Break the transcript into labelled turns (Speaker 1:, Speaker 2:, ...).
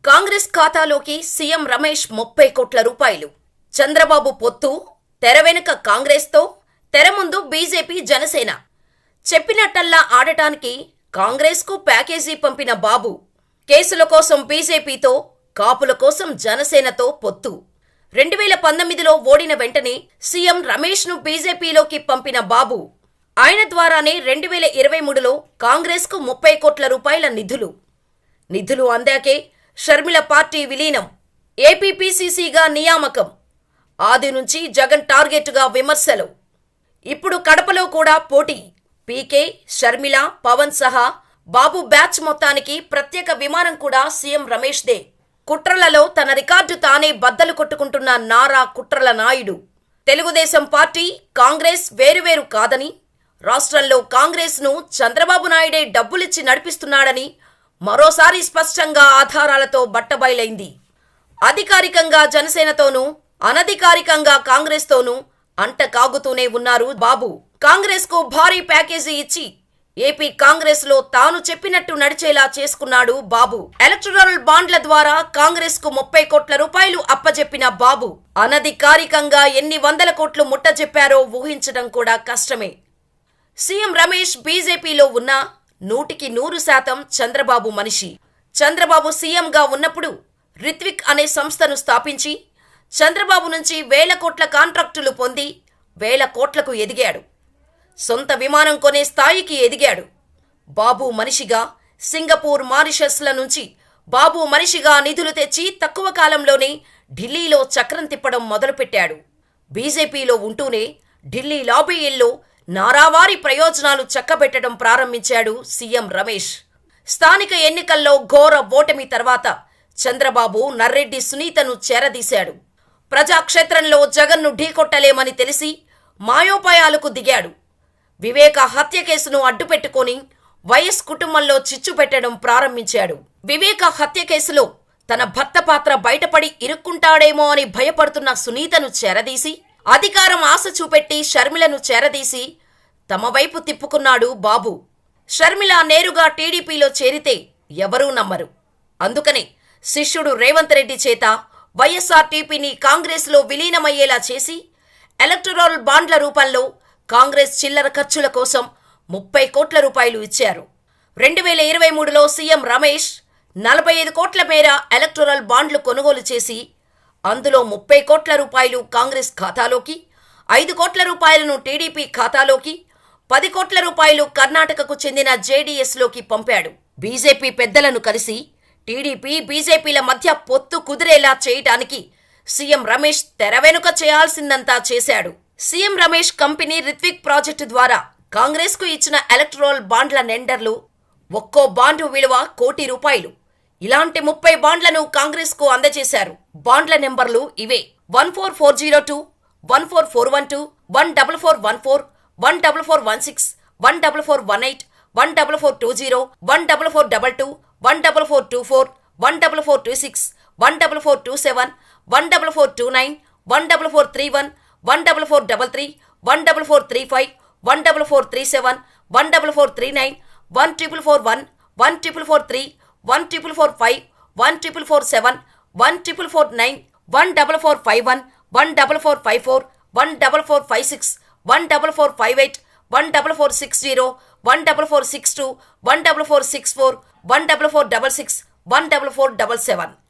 Speaker 1: కాంగ్రెస్ ఖాతాలోకి సీఎం రమేష్ 30 కోట్ల రూపాయలు. చంద్రబాబు పొత్తు, తెర వెనుక కాంగ్రెస్తో, తెర ముందు బీజేపీ జనసేన. చెప్పినట్టల్లా ఆడటానికి కాంగ్రెస్కు ప్యాకేజీ పంపిన బాబు. కేసుల కోసం బీజేపీతో, కాపుల కోసం జనసేనతో పొత్తు. 2019లో ఓడిన వెంటనే సీఎం రమేష్ను బీజేపీలోకి పంపిన బాబు. ఆయన ద్వారానే 2023లో కాంగ్రెస్కు 30 కోట్ల రూపాయల నిధులు అందాకే షర్మిల పార్టీ విలీనం, ఏపీపీసీసీగా నియామకం. ఆది నుంచి జగన్ టార్గెట్గా విమర్శలు. ఇప్పుడు కడపలో కూడా పోటీ. పీకే, షర్మిల, పవన్ సహా బాబు బ్యాచ్ మొత్తానికి ప్రత్యేక విమానం కూడా సీఎం రమేష్దే. కుట్రలలో తన రికార్డు తానే బద్దలు కొట్టుకుంటున్న నారా కుట్రల నాయుడు. తెలుగుదేశం పార్టీ, కాంగ్రెస్ వేరువేరు కాదని, రాష్ట్రంలో కాంగ్రెస్ను చంద్రబాబు నాయుడే డబ్బులిచ్చి నడిపిస్తున్నాడని మరోసారి స్పష్టంగా ఆధారాలతో బట్టబయలైంది. అధికారికంగా జనసేనతోనూ, అనధికారికంగా కాంగ్రెస్తోనూ అంట కాగుతూనే ఉన్నారు బాబు. కాంగ్రెస్కు భారీ ప్యాకేజీ ఇచ్చి ఏపీ కాంగ్రెస్లో తాను చెప్పినట్టు నడిచేలా చేసుకున్నాడు బాబు. ఎలక్టరల్ బాండ్ల ద్వారా కాంగ్రెస్కు 30 కోట్ల రూపాయలు అప్పజెప్పిన బాబు అనధికారికంగా ఎన్ని వందల కోట్లు ముట్టజెప్పారో ఊహించడం కూడా కష్టమే. సీఎం రమేష్ బీజేపీలో ఉన్నా 100% చంద్రబాబు మనిషి. చంద్రబాబు సీఎంగా ఉన్నప్పుడు రిత్విక్ అనే సంస్థను స్థాపించి చంద్రబాబు నుంచి 1000 కోట్ల కాంట్రాక్టులు పొంది 1000 కోట్లకు ఎదిగాడు. సొంత విమానం కొనే స్థాయికి ఎదిగాడు. బాబు మనిషిగా సింగపూర్, మారిషస్ల నుంచి బాబు మనిషిగా నిధులు తెచ్చి తక్కువ కాలంలోనే ఢిల్లీలో చక్రం తిప్పడం మొదలుపెట్టాడు. బీజేపీలో ఉంటూనే ఢిల్లీ లాబీయిల్లో నారావారి ప్రయోజనాలు చక్కబెట్టడం ప్రారంభించాడు సీఎం రమేష్. స్థానిక ఎన్నికల్లో ఘోర ఓటమి తర్వాత చంద్రబాబు నర్రెడ్డి సునీతను చేరదీశాడు. ప్రజాక్షేత్రంలో జగన్ను ఢీకొట్టలేమని తెలిసి మాయోపాయాలకు దిగాడు. వివేక హత్య కేసును అడ్డుపెట్టుకొని వైఎస్ కుటుంబంలో చిచ్చు పెట్టడం ప్రారంభించాడు. వివేక హత్య కేసులో తన భర్త పాత్ర బయటపడి ఇరుక్కుంటాడేమో అని భయపడుతున్న సునీతను చేరదీసి, అధికారం ఆశ చూపెట్టి షర్మిలను చేరదీసి తమ వైపు తిప్పుకున్నాడు బాబు. షర్మిల నేరుగా టీడీపీలో చేరితే ఎవరూ నమ్మరు. అందుకనే శిష్యుడు రేవంత్ రెడ్డి చేత వైఎస్ఆర్టీపీని కాంగ్రెస్లో విలీనమయ్యేలా చేసి ఎలక్టరల్ బాండ్ల రూపంలో కాంగ్రెస్ చిల్లర ఖర్చుల కోసం 30 కోట్ల రూపాయలు ఇచ్చారు. 2023లో సీఎం రమేష్ 45 కోట్ల మేర ఎలక్టరల్ బాండ్లు కొనుగోలు చేసి అందులో 30 కోట్ల రూపాయలు కాంగ్రెస్ ఖాతాలోకి, 5 కోట్ల రూపాయలను టీడీపీ ఖాతాలోకి, 10 కోట్ల రూపాయలు కర్ణాటకకు చెందిన జేడీఎస్లోకి పంపాడు. బీజేపీ పెద్దలను కలిసి టీడీపీ, బీజేపీల మధ్య పొత్తు కుదిరేలా చేయటానికి సీఎం రమేష్ తెర వెనుక చేయాల్సిందంతా చేశాడు. CM Ramesh company Rithwik project ద్వారా కాంగ్రెస్కు ఇచ్చిన ఎలక్టరల్ బాండ్ల నెండర్లు ఒక్కో బాండు విలువ ₹1 కోటి. ఇలాంటి 30 బాండ్లను కాంగ్రెస్కు అందజేశారు. బాండ్ల నెంబర్లు ఇవే: 14402, 14412, 14414, 14416, 14418, 14420, 14422, 14424, 14426, 14427, 14429, 14431, 14433, 14435, 14437, 14439, 14441, 14443, 14445, 14447, 14449, 14451, 14454, 14456, 14458, 14460, 14462, 14464, 14466, 14477.